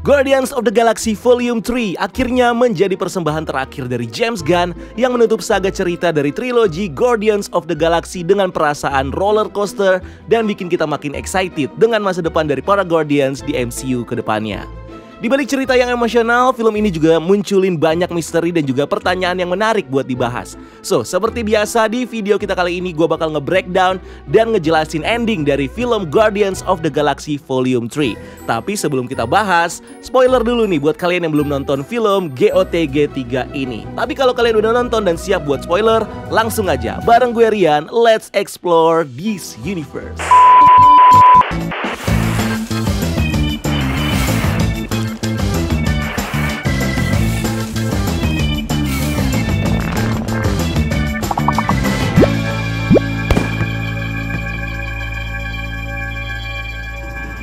Guardians of the Galaxy Volume 3 akhirnya menjadi persembahan terakhir dari James Gunn yang menutup saga cerita dari trilogi Guardians of the Galaxy dengan perasaan roller coaster dan bikin kita makin excited dengan masa depan dari para Guardians di MCU ke depannya. Di balik cerita yang emosional, film ini juga munculin banyak misteri dan juga pertanyaan yang menarik buat dibahas. So, seperti biasa di video kita kali ini gue bakal nge-breakdown dan ngejelasin ending dari film Guardians of the Galaxy Volume 3. Tapi sebelum kita bahas, spoiler dulu nih buat kalian yang belum nonton film GOTG 3 ini. Tapi kalau kalian udah nonton dan siap buat spoiler, langsung aja bareng gue Rian, let's explore this universe.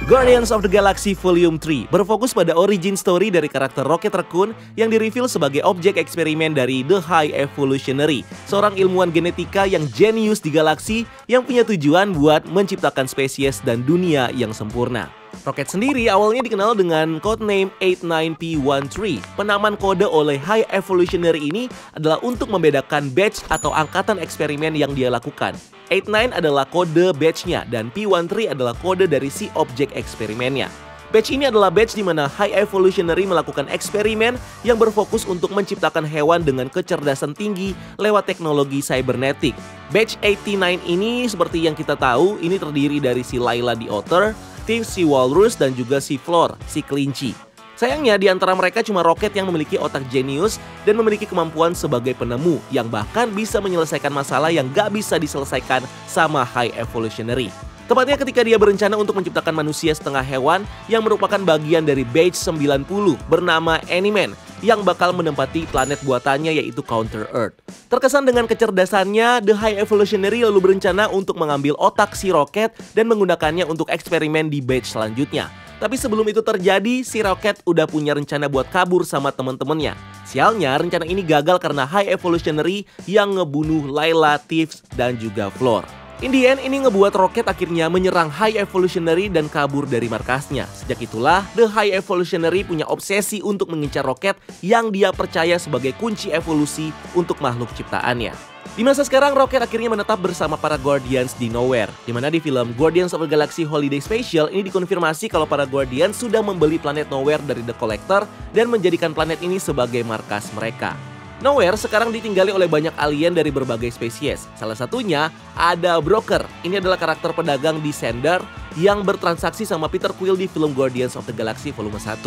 Guardians of the Galaxy Volume 3 berfokus pada origin story dari karakter Rocket Raccoon yang di-reveal sebagai objek eksperimen dari The High Evolutionary, seorang ilmuwan genetika yang jenius di galaksi yang punya tujuan buat menciptakan spesies dan dunia yang sempurna. Rocket sendiri awalnya dikenal dengan codename 89P13. Penamaan kode oleh High Evolutionary ini adalah untuk membedakan batch atau angkatan eksperimen yang dia lakukan. 89 adalah kode batch-nya dan P13 adalah kode dari si objek eksperimennya. Batch ini adalah batch di mana High Evolutionary melakukan eksperimen yang berfokus untuk menciptakan hewan dengan kecerdasan tinggi lewat teknologi cybernetic. Batch 89 ini seperti yang kita tahu, ini terdiri dari si Layla the Otter, Tiff si Walrus, dan juga si Floor si kelinci. Sayangnya di antara mereka cuma Rocket yang memiliki otak jenius dan memiliki kemampuan sebagai penemu yang bahkan bisa menyelesaikan masalah yang gak bisa diselesaikan sama High Evolutionary. Tepatnya ketika dia berencana untuk menciptakan manusia setengah hewan yang merupakan bagian dari Batch 90 bernama Animan yang bakal menempati planet buatannya yaitu Counter Earth. Terkesan dengan kecerdasannya, The High Evolutionary lalu berencana untuk mengambil otak si Rocket dan menggunakannya untuk eksperimen di batch selanjutnya. Tapi sebelum itu terjadi, si Rocket udah punya rencana buat kabur sama temen-temennya. Sialnya, rencana ini gagal karena High Evolutionary yang ngebunuh Layla, Tiff, dan juga Floor. In the end, ini ngebuat Rocket akhirnya menyerang High Evolutionary dan kabur dari markasnya. Sejak itulah, The High Evolutionary punya obsesi untuk mengincar Rocket yang dia percaya sebagai kunci evolusi untuk makhluk ciptaannya. Di masa sekarang, Rocket akhirnya menetap bersama para Guardians di Nowhere. Dimana di film Guardians of the Galaxy Holiday Special ini dikonfirmasi kalau para Guardians sudah membeli planet Nowhere dari The Collector dan menjadikan planet ini sebagai markas mereka. Nowhere sekarang ditinggali oleh banyak alien dari berbagai spesies. Salah satunya ada Broker. Ini adalah karakter pedagang di Sender yang bertransaksi sama Peter Quill di film Guardians of the Galaxy Volume 1.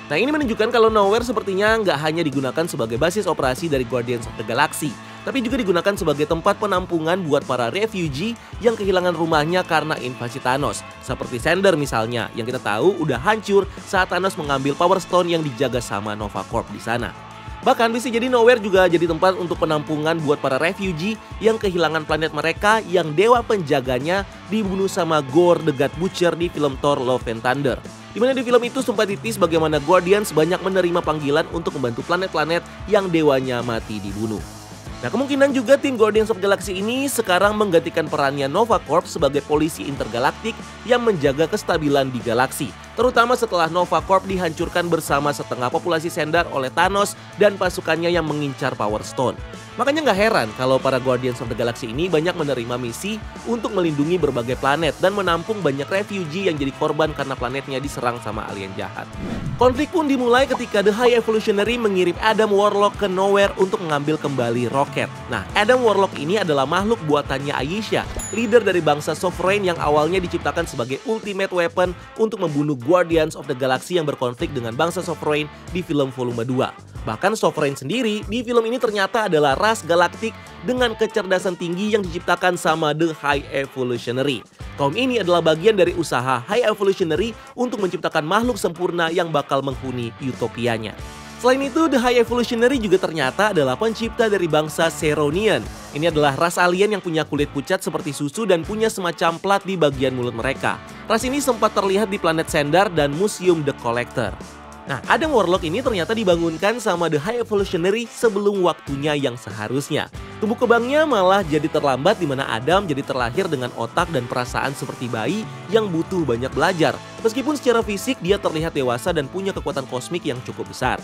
Nah, ini menunjukkan kalau Nowhere sepertinya nggak hanya digunakan sebagai basis operasi dari Guardians of the Galaxy, tapi juga digunakan sebagai tempat penampungan buat para refugee yang kehilangan rumahnya karena invasi Thanos. Seperti Sender misalnya, yang kita tahu udah hancur saat Thanos mengambil Power Stone yang dijaga sama Nova Corp di sana. Bahkan bisa jadi Nowhere juga jadi tempat untuk penampungan buat para refugee yang kehilangan planet mereka yang dewa penjaganya dibunuh sama Gore the God Butcher di film Thor Love and Thunder. Dimana di film itu sempat ditis bagaimana Guardians banyak menerima panggilan untuk membantu planet-planet yang dewanya mati dibunuh. Nah, kemungkinan juga tim Guardians of the Galaxy ini sekarang menggantikan perannya Nova Corp sebagai polisi intergalaktik yang menjaga kestabilan di galaksi. Terutama setelah Nova Corp dihancurkan bersama setengah populasi Sender oleh Thanos dan pasukannya yang mengincar Power Stone. Makanya nggak heran kalau para Guardians of the Galaxy ini banyak menerima misi untuk melindungi berbagai planet dan menampung banyak refugee yang jadi korban karena planetnya diserang sama alien jahat. Konflik pun dimulai ketika The High Evolutionary mengirim Adam Warlock ke Nowhere untuk mengambil kembali Rocket. Nah, Adam Warlock ini adalah makhluk buatannya Ayesha, leader dari bangsa Sovereign yang awalnya diciptakan sebagai ultimate weapon untuk membunuh Guardians of the Galaxy yang berkonflik dengan bangsa Sovereign di film volume 2. Bahkan Sovereign sendiri di film ini ternyata adalah ras galaktik dengan kecerdasan tinggi yang diciptakan sama The High Evolutionary. Kaum ini adalah bagian dari usaha High Evolutionary untuk menciptakan makhluk sempurna yang bakal menghuni utopianya. Selain itu, The High Evolutionary juga ternyata adalah pencipta dari bangsa Ceronian. Ini adalah ras alien yang punya kulit pucat seperti susu dan punya semacam plat di bagian mulut mereka. Ras ini sempat terlihat di planet Sender dan Museum The Collector. Nah, Adam Warlock ini ternyata dibangunkan sama The High Evolutionary sebelum waktunya yang seharusnya. Tumbuh kembangnya malah jadi terlambat di mana Adam jadi terlahir dengan otak dan perasaan seperti bayi yang butuh banyak belajar. Meskipun secara fisik dia terlihat dewasa dan punya kekuatan kosmik yang cukup besar.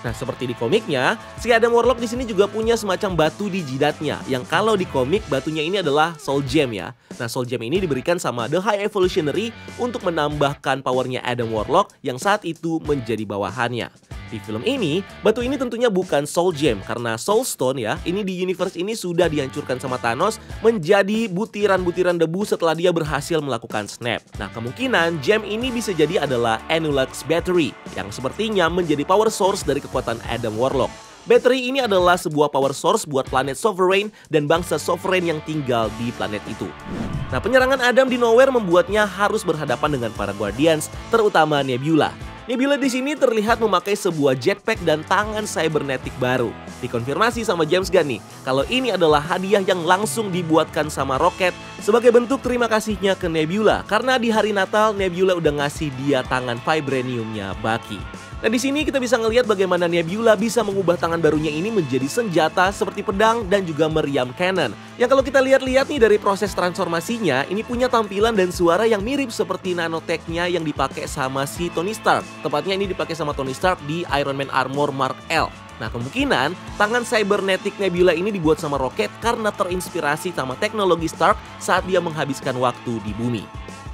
Nah, seperti di komiknya, si Adam Warlock di sini juga punya semacam batu di jidatnya, yang kalau di komik batunya ini adalah Soul Gem ya. Nah, Soul Gem ini diberikan sama The High Evolutionary untuk menambahkan powernya Adam Warlock yang saat itu menjadi bawahannya. Di film ini, batu ini tentunya bukan Soul Gem karena Soul Stone ya, ini di universe ini sudah dihancurkan sama Thanos menjadi butiran-butiran debu setelah dia berhasil melakukan snap. Nah, kemungkinan gem ini bisa jadi adalah Enulux Battery yang sepertinya menjadi power source dari kekuatan Adam Warlock. Battery ini adalah sebuah power source buat planet Sovereign dan bangsa Sovereign yang tinggal di planet itu. Nah, penyerangan Adam di Nowhere membuatnya harus berhadapan dengan para Guardians, terutama Nebula. Nebula di sini terlihat memakai sebuah jetpack dan tangan cybernetic baru. Dikonfirmasi sama James Gunn nih, kalau ini adalah hadiah yang langsung dibuatkan sama Rocket sebagai bentuk terima kasihnya ke Nebula karena di hari Natal Nebula udah ngasih dia tangan vibraniumnya Bucky. Nah, di sini kita bisa ngelihat bagaimana Nebula bisa mengubah tangan barunya ini menjadi senjata seperti pedang dan juga meriam cannon. Yang kalau kita lihat-lihat nih dari proses transformasinya, ini punya tampilan dan suara yang mirip seperti nanotechnya yang dipakai sama si Tony Stark. Tepatnya ini dipakai sama Tony Stark di Iron Man Armor Mark L. Nah, kemungkinan tangan cybernetic Nebula ini dibuat sama Rocket karena terinspirasi sama teknologi Stark saat dia menghabiskan waktu di bumi.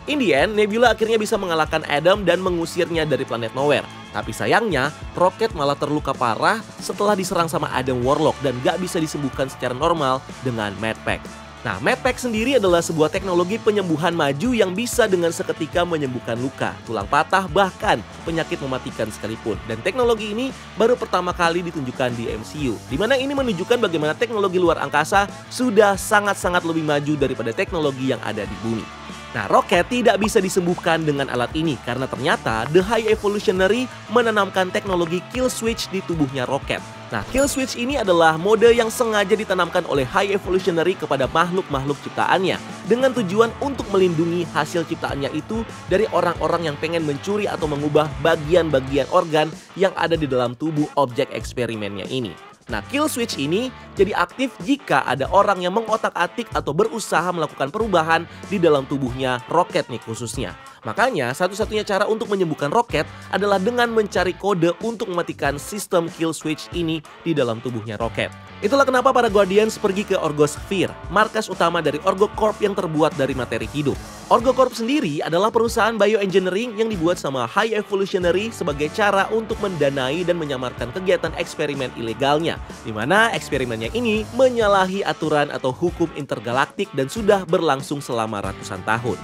In the end, Nebula akhirnya bisa mengalahkan Adam dan mengusirnya dari planet Nowhere. Tapi sayangnya, Rocket malah terluka parah setelah diserang sama Adam Warlock dan gak bisa disembuhkan secara normal dengan Medpack. Nah, Medpack sendiri adalah sebuah teknologi penyembuhan maju yang bisa dengan seketika menyembuhkan luka, tulang patah, bahkan penyakit mematikan sekalipun. Dan teknologi ini baru pertama kali ditunjukkan di MCU, di mana ini menunjukkan bagaimana teknologi luar angkasa sudah sangat-sangat lebih maju daripada teknologi yang ada di bumi. Nah, Rocket tidak bisa disembuhkan dengan alat ini karena ternyata The High Evolutionary menanamkan teknologi kill switch di tubuhnya Rocket. Nah, kill switch ini adalah mode yang sengaja ditanamkan oleh High Evolutionary kepada makhluk-makhluk ciptaannya dengan tujuan untuk melindungi hasil ciptaannya itu dari orang-orang yang pengen mencuri atau mengubah bagian-bagian organ yang ada di dalam tubuh objek eksperimennya ini. Nah, kill switch ini jadi aktif jika ada orang yang mengotak-atik atau berusaha melakukan perubahan di dalam tubuhnya Rocket nih khususnya. Makanya satu-satunya cara untuk menyembuhkan Rocket adalah dengan mencari kode untuk mematikan sistem kill switch ini di dalam tubuhnya Rocket. Itulah kenapa para Guardians pergi ke Orgosphere, markas utama dari Orgocorp yang terbuat dari materi hidup. Orgocorp sendiri adalah perusahaan bioengineering yang dibuat sama High Evolutionary sebagai cara untuk mendanai dan menyamarkan kegiatan eksperimen ilegalnya, di mana eksperimennya ini menyalahi aturan atau hukum intergalaktik dan sudah berlangsung selama ratusan tahun.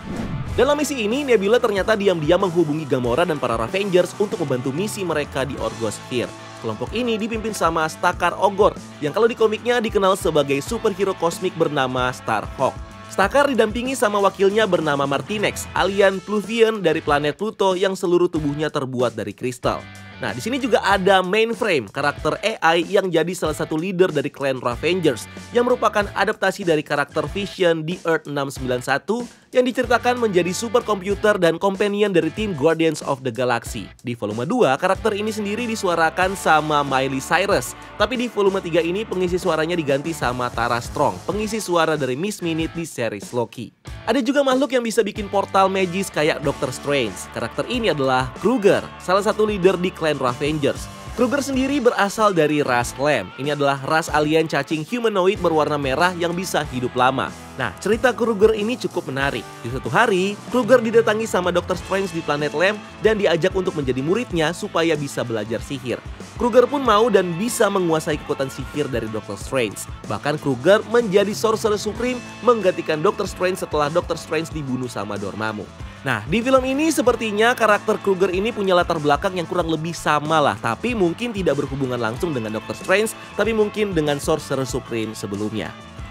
Dalam misi ini, Nebula ternyata diam-diam menghubungi Gamora dan para Ravengers untuk membantu misi mereka di Orgosphere. Kelompok ini dipimpin sama Stakar Ogor, yang kalau di komiknya dikenal sebagai superhero kosmik bernama Starhawk. Stakar didampingi sama wakilnya bernama Martinex, alien Pluvian dari planet Pluto yang seluruh tubuhnya terbuat dari kristal. Nah, di sini juga ada Mainframe, karakter AI yang jadi salah satu leader dari klan Ravengers, yang merupakan adaptasi dari karakter Vision di Earth 691 yang diceritakan menjadi superkomputer dan companion dari tim Guardians of the Galaxy. Di volume 2, karakter ini sendiri disuarakan sama Miley Cyrus, tapi di volume 3 ini pengisi suaranya diganti sama Tara Strong, pengisi suara dari Miss Minute di series Loki. Ada juga makhluk yang bisa bikin portal magis kayak Doctor Strange. Karakter ini adalah Kruger, salah satu leader di klan Ravengers. Kruger sendiri berasal dari ras Lem. Ini adalah ras alien cacing humanoid berwarna merah yang bisa hidup lama. Nah, cerita Kruger ini cukup menarik. Di suatu hari, Kruger didatangi sama Doctor Strange di planet Lem dan diajak untuk menjadi muridnya supaya bisa belajar sihir. Kruger pun mau dan bisa menguasai kekuatan sihir dari Doctor Strange. Bahkan Kruger menjadi Sorcerer Supreme menggantikan Doctor Strange setelah Doctor Strange dibunuh sama Dormammu. Nah, di film ini sepertinya karakter Kruger ini punya latar belakang yang kurang lebih sama lah, tapi mungkin tidak berhubungan langsung dengan Doctor Strange, tapi mungkin dengan Sorcerer Supreme sebelumnya.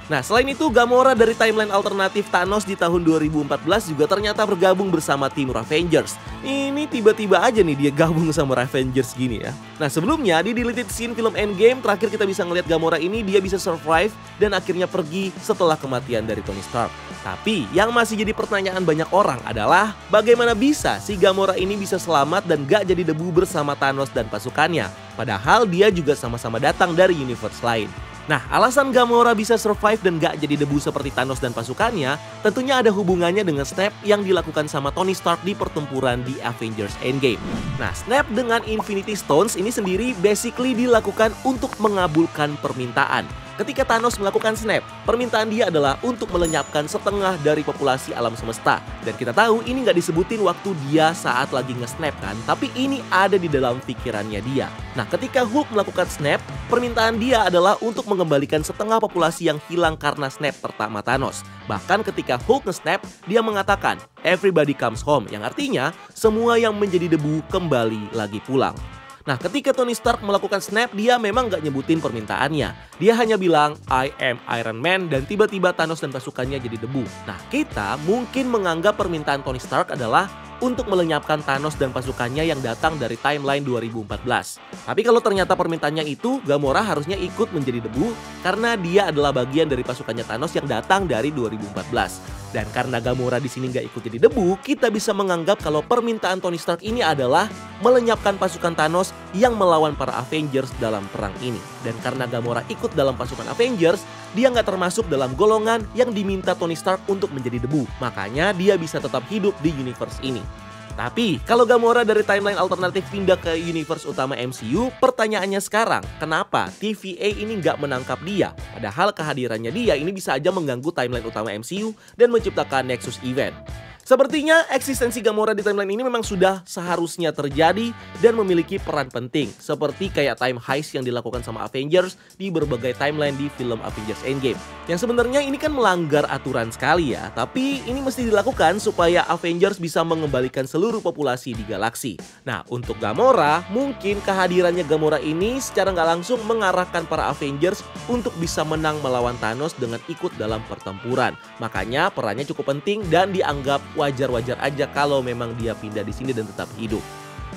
Nah, selain itu Gamora dari timeline alternatif Thanos di tahun 2014 juga ternyata bergabung bersama tim Ravengers. Ini tiba-tiba aja nih dia gabung sama Ravengers gini ya. Nah, sebelumnya di deleted scene film Endgame terakhir kita bisa ngeliat Gamora ini dia bisa survive dan akhirnya pergi setelah kematian dari Tony Stark. Tapi yang masih jadi pertanyaan banyak orang adalah bagaimana bisa si Gamora ini bisa selamat dan gak jadi debu bersama Thanos dan pasukannya. Padahal dia juga sama-sama datang dari universe lain. Nah, alasan Gamora bisa survive dan gak jadi debu seperti Thanos dan pasukannya tentunya ada hubungannya dengan Snap yang dilakukan sama Tony Stark di pertempuran di Avengers Endgame. Nah, Snap dengan Infinity Stones ini sendiri basically dilakukan untuk mengabulkan permintaan. Ketika Thanos melakukan Snap, permintaan dia adalah untuk melenyapkan setengah dari populasi alam semesta. Dan kita tahu ini nggak disebutin waktu dia saat lagi nge-snap kan, tapi ini ada di dalam pikirannya dia. Nah, ketika Hulk melakukan Snap, permintaan dia adalah untuk mengembalikan setengah populasi yang hilang karena Snap pertama Thanos. Bahkan ketika Hulk nge-snap, dia mengatakan, "Everybody comes home," yang artinya semua yang menjadi debu kembali lagi pulang. Nah, ketika Tony Stark melakukan Snap, dia memang gak nyebutin permintaannya. Dia hanya bilang, "I am Iron Man," dan tiba-tiba Thanos dan pasukannya jadi debu. Nah, kita mungkin menganggap permintaan Tony Stark adalah untuk melenyapkan Thanos dan pasukannya yang datang dari timeline 2014. Tapi kalau ternyata permintaannya itu, Gamora harusnya ikut menjadi debu karena dia adalah bagian dari pasukannya Thanos yang datang dari 2014. Dan karena Gamora di sini nggak ikut jadi debu, kita bisa menganggap kalau permintaan Tony Stark ini adalah melenyapkan pasukan Thanos yang melawan para Avengers dalam perang ini. Dan karena Gamora ikut dalam pasukan Avengers, dia nggak termasuk dalam golongan yang diminta Tony Stark untuk menjadi debu. Makanya dia bisa tetap hidup di universe ini. Tapi kalau Gamora dari timeline alternatif pindah ke universe utama MCU, pertanyaannya sekarang, kenapa TVA ini nggak menangkap dia? Padahal kehadirannya dia ini bisa aja mengganggu timeline utama MCU dan menciptakan Nexus Event. Sepertinya eksistensi Gamora di timeline ini memang sudah seharusnya terjadi dan memiliki peran penting. Seperti kayak time heist yang dilakukan sama Avengers di berbagai timeline di film Avengers Endgame. Yang sebenarnya ini kan melanggar aturan sekali ya. Tapi ini mesti dilakukan supaya Avengers bisa mengembalikan seluruh populasi di galaksi. Nah, untuk Gamora, mungkin kehadirannya Gamora ini secara nggak langsung mengarahkan para Avengers untuk bisa menang melawan Thanos dengan ikut dalam pertempuran. Makanya perannya cukup penting dan dianggap wajar-wajar aja kalau memang dia pindah di sini dan tetap hidup.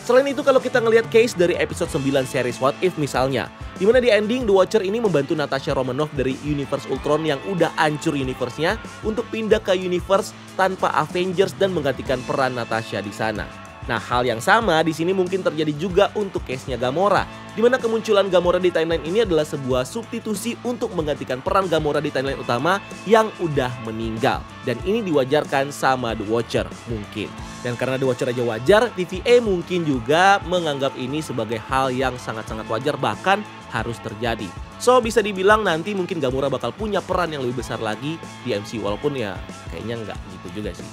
Selain itu kalau kita ngelihat case dari episode 9 series What If misalnya, dimana di ending The Watcher ini membantu Natasha Romanoff dari Universe Ultron yang udah hancur universe-nya untuk pindah ke universe tanpa Avengers dan menggantikan peran Natasha di sana. Nah, hal yang sama di sini mungkin terjadi juga untuk case-nya Gamora, di mana kemunculan Gamora di timeline ini adalah sebuah substitusi untuk menggantikan peran Gamora di timeline utama yang udah meninggal. Dan ini diwajarkan sama The Watcher mungkin. Dan karena The Watcher aja wajar, TVA mungkin juga menganggap ini sebagai hal yang sangat-sangat wajar, bahkan harus terjadi. So, bisa dibilang nanti mungkin Gamora bakal punya peran yang lebih besar lagi di MCU, walaupun ya kayaknya nggak gitu juga sih.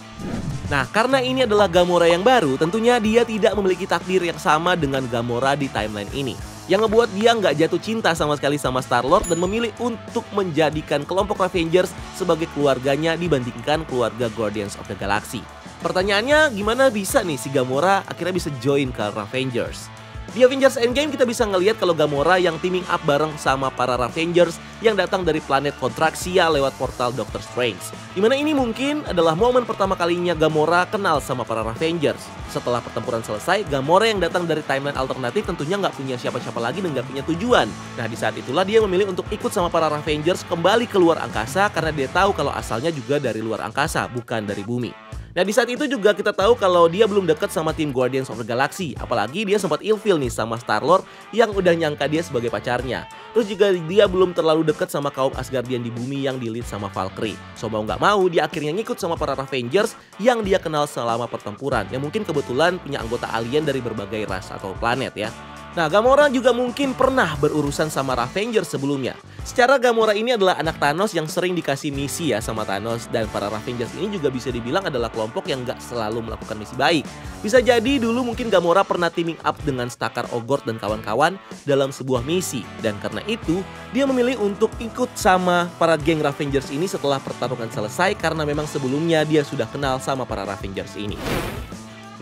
Nah, karena ini adalah Gamora yang baru, tentunya dia tidak memiliki takdir yang sama dengan Gamora di timeline ini. Yang ngebuat dia nggak jatuh cinta sama sekali sama Star-Lord dan memilih untuk menjadikan kelompok Avengers sebagai keluarganya dibandingkan keluarga Guardians of the Galaxy. Pertanyaannya, gimana bisa nih si Gamora akhirnya bisa join ke Avengers? Di Avengers Endgame kita bisa ngelihat kalau Gamora yang teaming up bareng sama para Avengers yang datang dari planet Kontraksia lewat portal Doctor Strange. Dimana ini mungkin adalah momen pertama kalinya Gamora kenal sama para Avengers. Setelah pertempuran selesai, Gamora yang datang dari timeline alternatif tentunya nggak punya siapa-siapa lagi dan nggak punya tujuan. Nah, di saat itulah dia memilih untuk ikut sama para Avengers kembali ke luar angkasa karena dia tahu kalau asalnya juga dari luar angkasa, bukan dari bumi. Nah, di saat itu juga kita tahu kalau dia belum dekat sama tim Guardians of the Galaxy. Apalagi dia sempat ilfil nih sama Star-Lord yang udah nyangka dia sebagai pacarnya. Terus juga dia belum terlalu dekat sama kaum Asgardian di bumi yang di-lead sama Valkyrie. So mau nggak mau dia akhirnya ngikut sama para Avengers yang dia kenal selama pertempuran. Yang mungkin kebetulan punya anggota alien dari berbagai ras atau planet ya. Nah, Gamora juga mungkin pernah berurusan sama Avengers sebelumnya. Secara Gamora ini adalah anak Thanos yang sering dikasih misi ya sama Thanos. Dan para Avengers ini juga bisa dibilang adalah kelompok yang gak selalu melakukan misi baik. Bisa jadi dulu mungkin Gamora pernah teaming up dengan Stakar Ogord dan kawan-kawan dalam sebuah misi. Dan karena itu, dia memilih untuk ikut sama para geng Avengers ini setelah pertarungan selesai karena memang sebelumnya dia sudah kenal sama para Avengers ini.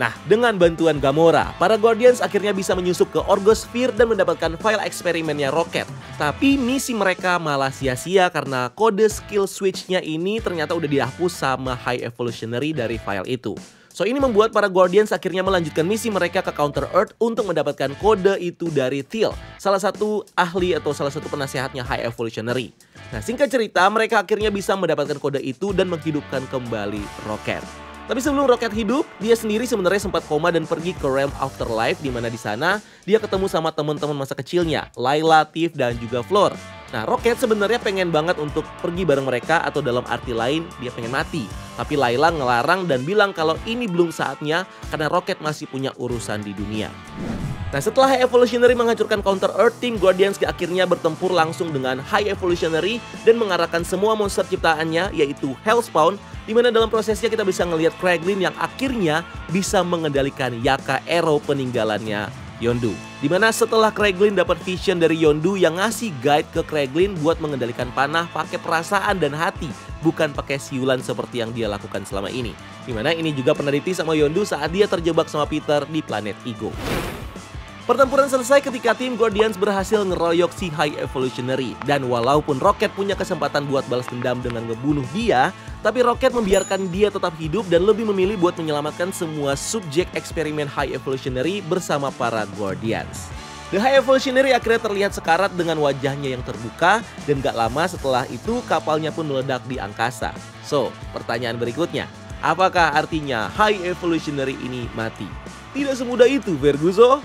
Nah, dengan bantuan Gamora, para Guardians akhirnya bisa menyusup ke Orgosphere dan mendapatkan file eksperimennya Rocket. Tapi misi mereka malah sia-sia karena kode skill switch-nya ini ternyata udah dihapus sama High Evolutionary dari file itu. So ini membuat para Guardians akhirnya melanjutkan misi mereka ke Counter Earth untuk mendapatkan kode itu dari Teal, salah satu ahli atau salah satu penasehatnya High Evolutionary. Nah, singkat cerita mereka akhirnya bisa mendapatkan kode itu dan menghidupkan kembali Rocket. Tapi sebelum Rocket hidup, dia sendiri sebenarnya sempat koma dan pergi ke Realm Afterlife, di mana di sana dia ketemu sama teman-teman masa kecilnya, Layla, Tiff, dan juga Floor. Nah, Rocket sebenarnya pengen banget untuk pergi bareng mereka, atau dalam arti lain dia pengen mati. Tapi Layla ngelarang dan bilang kalau ini belum saatnya karena Rocket masih punya urusan di dunia. Nah, setelah High Evolutionary menghancurkan Counter Earth, tim Guardians akhirnya bertempur langsung dengan High Evolutionary dan mengarahkan semua monster ciptaannya, yaitu Hellspawn, di mana dalam prosesnya kita bisa ngelihat Kraglin yang akhirnya bisa mengendalikan Yaka Arrow peninggalannya Yondu. Di mana setelah Kraglin dapat vision dari Yondu yang ngasih guide ke Kraglin buat mengendalikan panah pakai perasaan dan hati, bukan pakai siulan seperti yang dia lakukan selama ini. Di mana ini juga pernah ditis sama Yondu saat dia terjebak sama Peter di planet Ego. Pertempuran selesai ketika tim Guardians berhasil ngeroyok si High Evolutionary. Dan walaupun Rocket punya kesempatan buat balas dendam dengan ngebunuh dia, tapi Rocket membiarkan dia tetap hidup dan lebih memilih buat menyelamatkan semua subjek eksperimen High Evolutionary bersama para Guardians. The High Evolutionary akhirnya terlihat sekarat dengan wajahnya yang terbuka, dan gak lama setelah itu kapalnya pun meledak di angkasa. So, pertanyaan berikutnya, apakah artinya High Evolutionary ini mati? Tidak semudah itu, Verguso.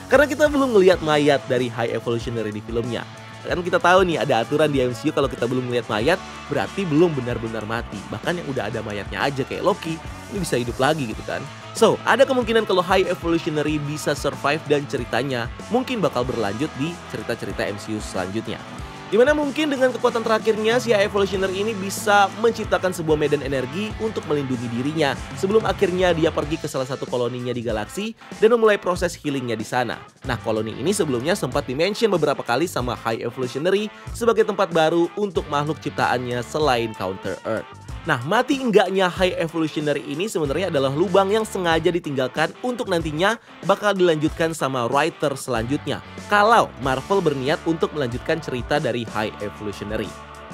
Karena kita belum melihat mayat dari High Evolutionary di filmnya. Kan kita tahu nih ada aturan di MCU kalau kita belum melihat mayat berarti belum benar-benar mati. Bahkan yang udah ada mayatnya aja kayak Loki ini bisa hidup lagi gitu kan. So, ada kemungkinan kalau High Evolutionary bisa survive dan ceritanya mungkin bakal berlanjut di cerita-cerita MCU selanjutnya. Dimana mungkin dengan kekuatan terakhirnya si High Evolutionary ini bisa menciptakan sebuah medan energi untuk melindungi dirinya sebelum akhirnya dia pergi ke salah satu koloninya di galaksi dan memulai proses healingnya di sana. Nah, koloni ini sebelumnya sempat dimention beberapa kali sama High Evolutionary sebagai tempat baru untuk makhluk ciptaannya selain Counter Earth. Nah, mati enggaknya High Evolutionary ini sebenarnya adalah lubang yang sengaja ditinggalkan untuk nantinya bakal dilanjutkan sama writer selanjutnya kalau Marvel berniat untuk melanjutkan cerita dari High Evolutionary.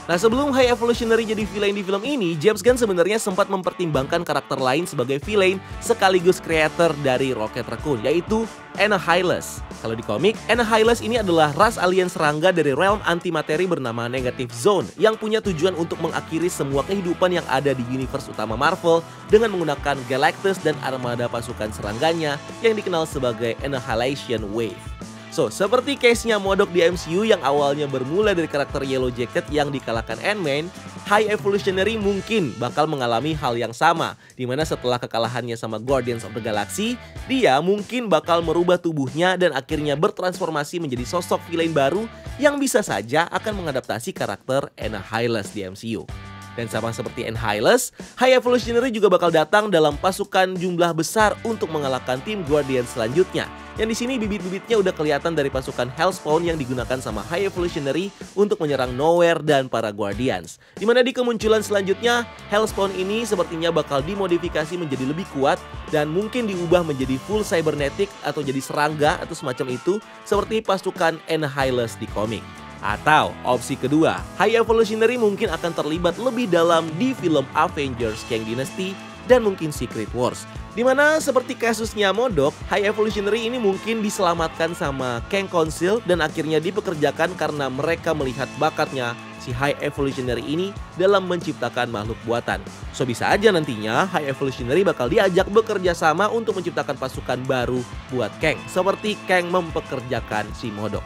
Nah, sebelum High Evolutionary jadi villain di film ini, James Gunn sebenarnya sempat mempertimbangkan karakter lain sebagai villain sekaligus creator dari Rocket Raccoon, yaitu Annihilus. Kalau di komik, Annihilus ini adalah ras alien serangga dari realm antimateri bernama Negative Zone yang punya tujuan untuk mengakhiri semua kehidupan yang ada di universe utama Marvel dengan menggunakan Galactus dan armada pasukan serangganya yang dikenal sebagai Annihilation Wave. So, seperti case-nya MODOK di MCU yang awalnya bermula dari karakter Yellow Jacket yang dikalahkan Ant-Man, High Evolutionary mungkin bakal mengalami hal yang sama, dimana setelah kekalahannya sama Guardians of the Galaxy, dia mungkin bakal merubah tubuhnya dan akhirnya bertransformasi menjadi sosok villain baru yang bisa saja akan mengadaptasi karakter Annihilus di MCU. Dan sama seperti Annihilus, High Evolutionary juga bakal datang dalam pasukan jumlah besar untuk mengalahkan tim Guardians selanjutnya. Yang di sini bibit-bibitnya udah kelihatan dari pasukan Hellspawn yang digunakan sama High Evolutionary untuk menyerang Nowhere dan para Guardians. Dimana di kemunculan selanjutnya, Hellspawn ini sepertinya bakal dimodifikasi menjadi lebih kuat dan mungkin diubah menjadi full cybernetic atau jadi serangga atau semacam itu seperti pasukan Annihilus di komik. Atau opsi kedua, High Evolutionary mungkin akan terlibat lebih dalam di film Avengers Kang Dynasty dan mungkin Secret Wars. Dimana seperti kasusnya MODOK, High Evolutionary ini mungkin diselamatkan sama Kang Council dan akhirnya dipekerjakan karena mereka melihat bakatnya si High Evolutionary ini dalam menciptakan makhluk buatan. So bisa aja nantinya High Evolutionary bakal diajak bekerja sama untuk menciptakan pasukan baru buat Kang, seperti Kang mempekerjakan si MODOK.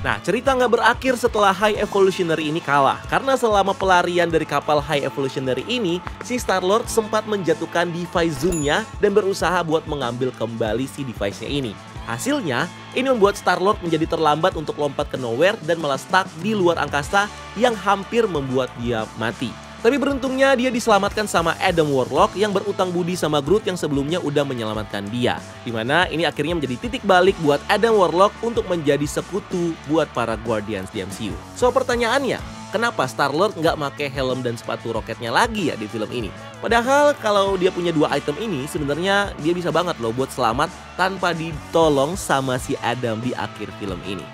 Nah, cerita nggak berakhir setelah High Evolutionary ini kalah, karena selama pelarian dari kapal High Evolutionary ini, si Star-Lord sempat menjatuhkan device zoom-nya dan berusaha buat mengambil kembali si device-nya ini. Hasilnya, ini membuat Star-Lord menjadi terlambat untuk lompat ke Nowhere dan malah stuck di luar angkasa yang hampir membuat dia mati. Tapi beruntungnya dia diselamatkan sama Adam Warlock yang berutang budi sama Groot yang sebelumnya udah menyelamatkan dia. Dimana ini akhirnya menjadi titik balik buat Adam Warlock untuk menjadi sekutu buat para Guardians di MCU. So pertanyaannya, kenapa Star-Lord nggak pakai helm dan sepatu roketnya lagi ya di film ini? Padahal kalau dia punya dua item ini sebenarnya dia bisa banget loh buat selamat tanpa ditolong sama si Adam di akhir film ini.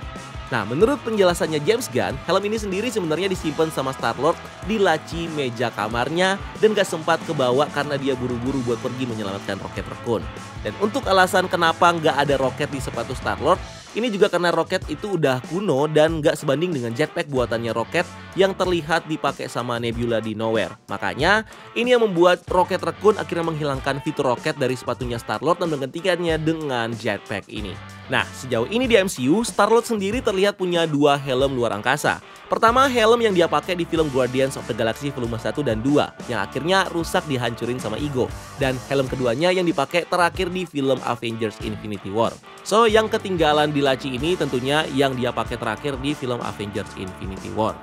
Nah, menurut penjelasannya James Gunn, helm ini sendiri sebenarnya disimpan sama Star-Lord di laci meja kamarnya dan gak sempat kebawa karena dia buru-buru buat pergi menyelamatkan Rocket Raccoon. Dan untuk alasan kenapa nggak ada roket di sepatu Star-Lord, ini juga karena roket itu udah kuno dan nggak sebanding dengan jetpack buatannya Rocket yang terlihat dipakai sama Nebula di Nowhere. Makanya, ini yang membuat Rocket Raccoon akhirnya menghilangkan fitur roket dari sepatunya Star-Lord dan menggantikannya dengan jetpack ini. Nah, sejauh ini di MCU, Star-Lord sendiri terlihat punya dua helm luar angkasa. Pertama, helm yang dia pakai di film Guardians of the Galaxy volume 1 dan 2 yang akhirnya rusak dihancurin sama Ego. Dan helm keduanya yang dipakai terakhir di film Avengers Infinity War. So, yang ketinggalan di laci ini tentunya yang dia pakai terakhir di film Avengers Infinity War.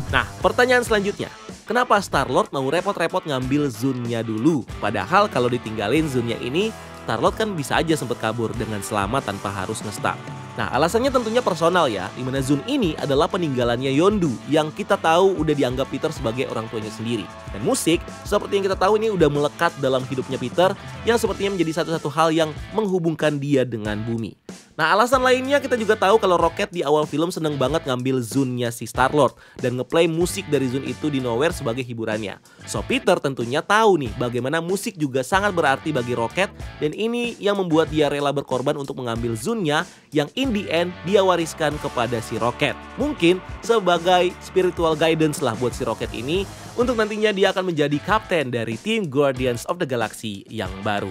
Nah, pertanyaan selanjutnya. Kenapa Star-Lord mau repot-repot ngambil Zune-nya dulu? Padahal kalau ditinggalin Zune-nya ini, Star-Lord kan bisa aja sempat kabur dengan selamat tanpa harus nge-stuck. Nah, alasannya tentunya personal ya, dimana Zune ini adalah peninggalannya Yondu yang kita tahu udah dianggap Peter sebagai orang tuanya sendiri. Dan musik, seperti yang kita tahu ini udah melekat dalam hidupnya Peter yang sepertinya menjadi satu-satu hal yang menghubungkan dia dengan bumi. Nah, alasan lainnya kita juga tahu kalau Rocket di awal film seneng banget ngambil Zune-nya si Star-Lord dan ngeplay musik dari Zune itu di Nowhere sebagai hiburannya. So, Peter tentunya tahu nih bagaimana musik juga sangat berarti bagi Rocket dan ini yang membuat dia rela berkorban untuk mengambil Zune-nya yang in the end dia wariskan kepada si Rocket. Mungkin sebagai spiritual guidance lah buat si Rocket ini untuk nantinya dia akan menjadi kapten dari tim Guardians of the Galaxy yang baru.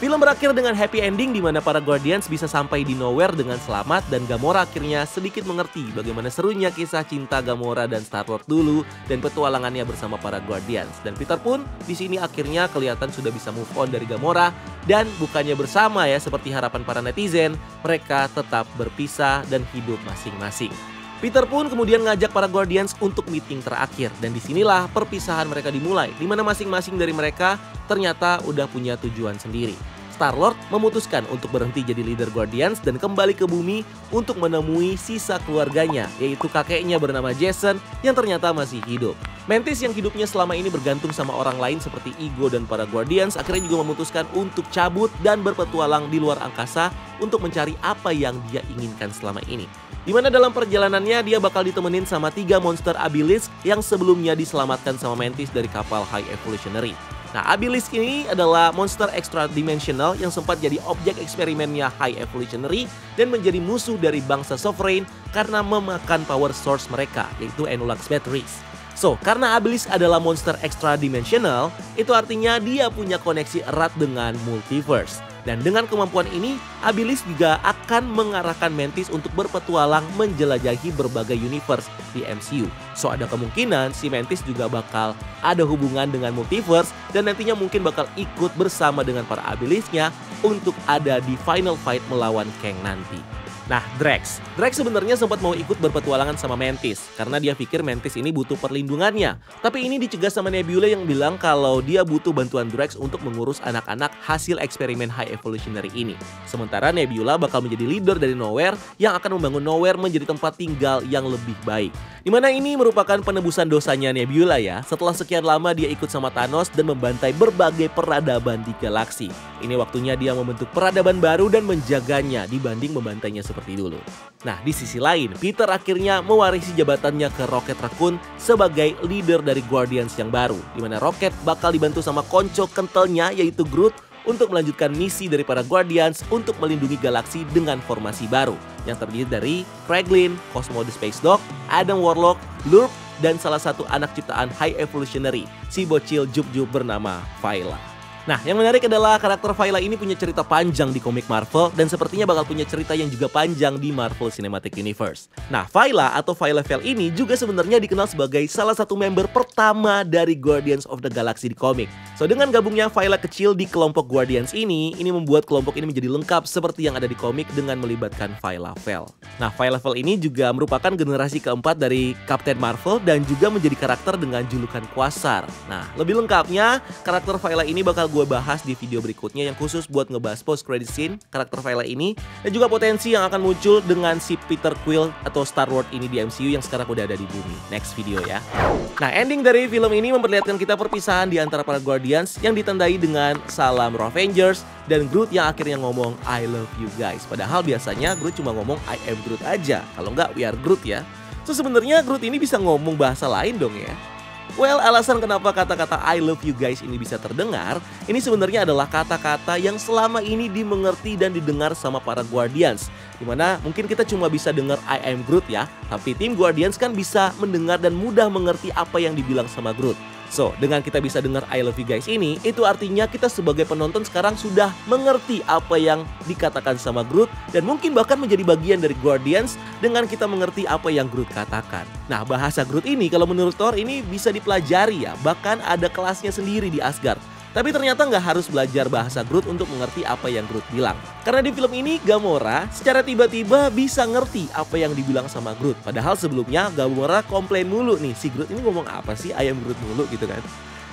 Film berakhir dengan happy ending di mana para Guardians bisa sampai di Nowhere dengan selamat dan Gamora akhirnya sedikit mengerti bagaimana serunya kisah cinta Gamora dan Star-Lord dulu dan petualangannya bersama para Guardians. Dan Peter pun di sini akhirnya kelihatan sudah bisa move on dari Gamora dan bukannya bersama ya seperti harapan para netizen, mereka tetap berpisah dan hidup masing-masing. Peter pun kemudian ngajak para Guardians untuk meeting terakhir dan disinilah perpisahan mereka dimulai di mana masing-masing dari mereka ternyata udah punya tujuan sendiri. Star-Lord memutuskan untuk berhenti jadi leader Guardians dan kembali ke bumi untuk menemui sisa keluarganya, yaitu kakeknya bernama Jason yang ternyata masih hidup. Mantis yang hidupnya selama ini bergantung sama orang lain seperti Ego dan para Guardians akhirnya juga memutuskan untuk cabut dan berpetualang di luar angkasa untuk mencari apa yang dia inginkan selama ini. Dimana dalam perjalanannya dia bakal ditemenin sama 3 monster Abilisk yang sebelumnya diselamatkan sama Mantis dari kapal High Evolutionary. Nah, Abilisk ini adalah monster extra dimensional yang sempat jadi objek eksperimennya High Evolutionary dan menjadi musuh dari bangsa Sovereign karena memakan power source mereka, yaitu Enulax Batteries. So, karena Abilisk adalah monster extra dimensional, itu artinya dia punya koneksi erat dengan multiverse. Dan dengan kemampuan ini, Abilisk juga akan mengarahkan Mantis untuk berpetualang menjelajahi berbagai universe di MCU. So, ada kemungkinan si Mantis juga bakal ada hubungan dengan multiverse dan nantinya mungkin bakal ikut bersama dengan para Abilisknya untuk ada di final fight melawan Kang nanti. Nah, Drax sebenarnya sempat mau ikut berpetualangan sama Mantis karena dia pikir Mantis ini butuh perlindungannya. Tapi ini dicegah sama Nebula yang bilang kalau dia butuh bantuan Drax untuk mengurus anak-anak hasil eksperimen High Evolutionary ini. Sementara Nebula bakal menjadi leader dari Nowhere yang akan membangun Nowhere menjadi tempat tinggal yang lebih baik. Dimana ini merupakan penebusan dosanya Nebula ya, setelah sekian lama dia ikut sama Thanos dan membantai berbagai peradaban di galaksi. Ini waktunya dia membentuk peradaban baru dan menjaganya dibanding membantainya seperti dulu. Nah, di sisi lain, Peter akhirnya mewarisi jabatannya ke Rocket Raccoon sebagai leader dari Guardians yang baru, di mana Rocket bakal dibantu sama konco kentalnya yaitu Groot untuk melanjutkan misi dari para Guardians untuk melindungi galaksi dengan formasi baru yang terdiri dari Kraglin, Cosmo the Space Dog, Adam Warlock, Lurk, dan salah satu anak ciptaan High Evolutionary, si bocil Jub-Jub bernama Phyla. Nah, yang menarik adalah karakter Phyla ini punya cerita panjang di komik Marvel dan sepertinya bakal punya cerita yang juga panjang di Marvel Cinematic Universe. Nah, Phyla atau Phyla Vell ini juga sebenarnya dikenal sebagai salah satu member pertama dari Guardians of the Galaxy di komik. So, dengan gabungnya Phyla kecil di kelompok Guardians ini membuat kelompok ini menjadi lengkap seperti yang ada di komik dengan melibatkan Phyla Vell. Nah, Phyla Vell ini juga merupakan generasi keempat dari Captain Marvel dan juga menjadi karakter dengan julukan Quasar. Nah, lebih lengkapnya, karakter Phyla ini bakal gue bahas di video berikutnya yang khusus buat ngebahas post credit scene karakter Viola ini, dan juga potensi yang akan muncul dengan si Peter Quill atau Star-Lord ini di MCU yang sekarang udah ada di bumi. Next video ya. Nah, ending dari film ini memperlihatkan kita perpisahan di antara para Guardians yang ditandai dengan salam Avengers dan Groot yang akhirnya ngomong I love you guys. Padahal biasanya Groot cuma ngomong I am Groot aja. Kalau nggak we are Groot ya. So sebenarnya Groot ini bisa ngomong bahasa lain dong ya. Well, alasan kenapa kata-kata I love you guys ini bisa terdengar, ini sebenarnya adalah kata-kata yang selama ini dimengerti dan didengar sama para Guardians. Dimana mungkin kita cuma bisa dengar I am Groot ya, tapi tim Guardians kan bisa mendengar dan mudah mengerti apa yang dibilang sama Groot. So, dengan kita bisa dengar I love you guys ini, itu artinya kita sebagai penonton sekarang sudah mengerti apa yang dikatakan sama Groot dan mungkin bahkan menjadi bagian dari Guardians dengan kita mengerti apa yang Groot katakan. Nah, bahasa Groot ini kalau menurut Thor ini bisa dipelajari ya, bahkan ada kelasnya sendiri di Asgard. Tapi ternyata nggak harus belajar bahasa Groot untuk mengerti apa yang Groot bilang. Karena di film ini Gamora secara tiba-tiba bisa ngerti apa yang dibilang sama Groot. Padahal sebelumnya Gamora komplain mulu nih, si Groot ini ngomong apa sih, I am Groot mulu gitu kan.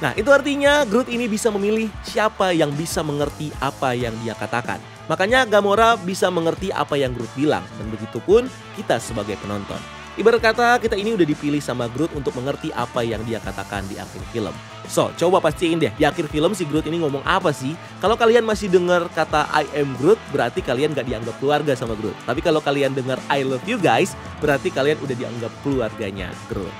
Nah, itu artinya Groot ini bisa memilih siapa yang bisa mengerti apa yang dia katakan. Makanya Gamora bisa mengerti apa yang Groot bilang, dan begitupun kita sebagai penonton. Ibarat kata kita ini udah dipilih sama Groot untuk mengerti apa yang dia katakan di akhir film. So, coba pastiin deh di akhir film si Groot ini ngomong apa sih? Kalau kalian masih dengar kata I am Groot, berarti kalian gak dianggap keluarga sama Groot. Tapi kalau kalian dengar I love you guys, berarti kalian udah dianggap keluarganya Groot.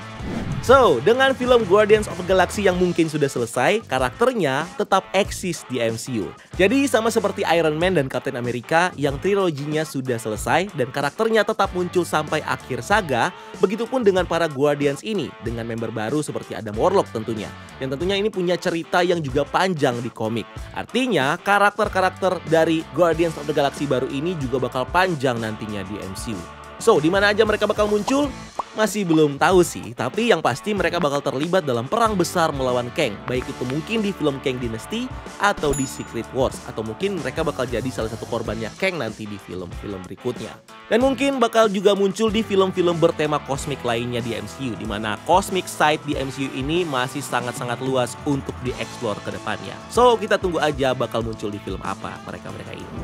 So, dengan film Guardians of the Galaxy yang mungkin sudah selesai, karakternya tetap eksis di MCU. Jadi sama seperti Iron Man dan Captain America yang triloginya sudah selesai dan karakternya tetap muncul sampai akhir saga, begitupun dengan para Guardians ini dengan member baru seperti Adam Warlock tentunya. Yang tentunya ini punya cerita yang juga panjang di komik. Artinya karakter-karakter dari Guardians of the Galaxy baru ini juga bakal panjang nantinya di MCU. So, di mana aja mereka bakal muncul? Masih belum tahu sih, tapi yang pasti mereka bakal terlibat dalam perang besar melawan Kang. Baik itu mungkin di film Kang Dynasty atau di Secret Wars, atau mungkin mereka bakal jadi salah satu korbannya Kang nanti di film-film berikutnya. Dan mungkin bakal juga muncul di film-film bertema kosmik lainnya di MCU, di mana cosmic side di MCU ini masih sangat-sangat luas untuk dieksplor ke depannya. So, kita tunggu aja bakal muncul di film apa mereka-mereka ini.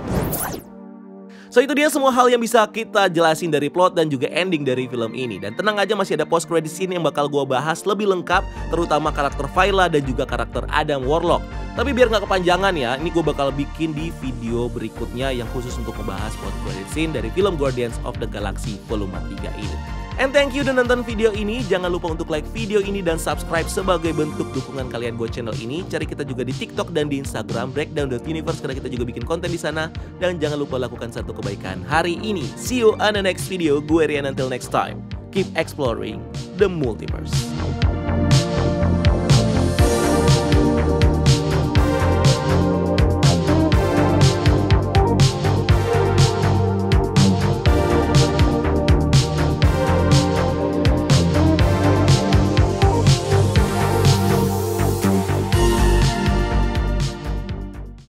So, itu dia semua hal yang bisa kita jelasin dari plot dan juga ending dari film ini. Dan tenang aja, masih ada post credit scene yang bakal gue bahas lebih lengkap, terutama karakter Viola dan juga karakter Adam Warlock. Tapi biar nggak kepanjangan ya, ini gue bakal bikin di video berikutnya yang khusus untuk membahas post credit scene dari film Guardians of the Galaxy volume 3 ini. And thank you udah nonton video ini. Jangan lupa untuk like video ini dan subscribe sebagai bentuk dukungan kalian buat channel ini. Cari kita juga di TikTok dan di Instagram breakdown.universe karena kita juga bikin konten di sana. Dan jangan lupa lakukan satu kebaikan hari ini. See you on the next video. Gue Rian, until next time. Keep exploring the multiverse.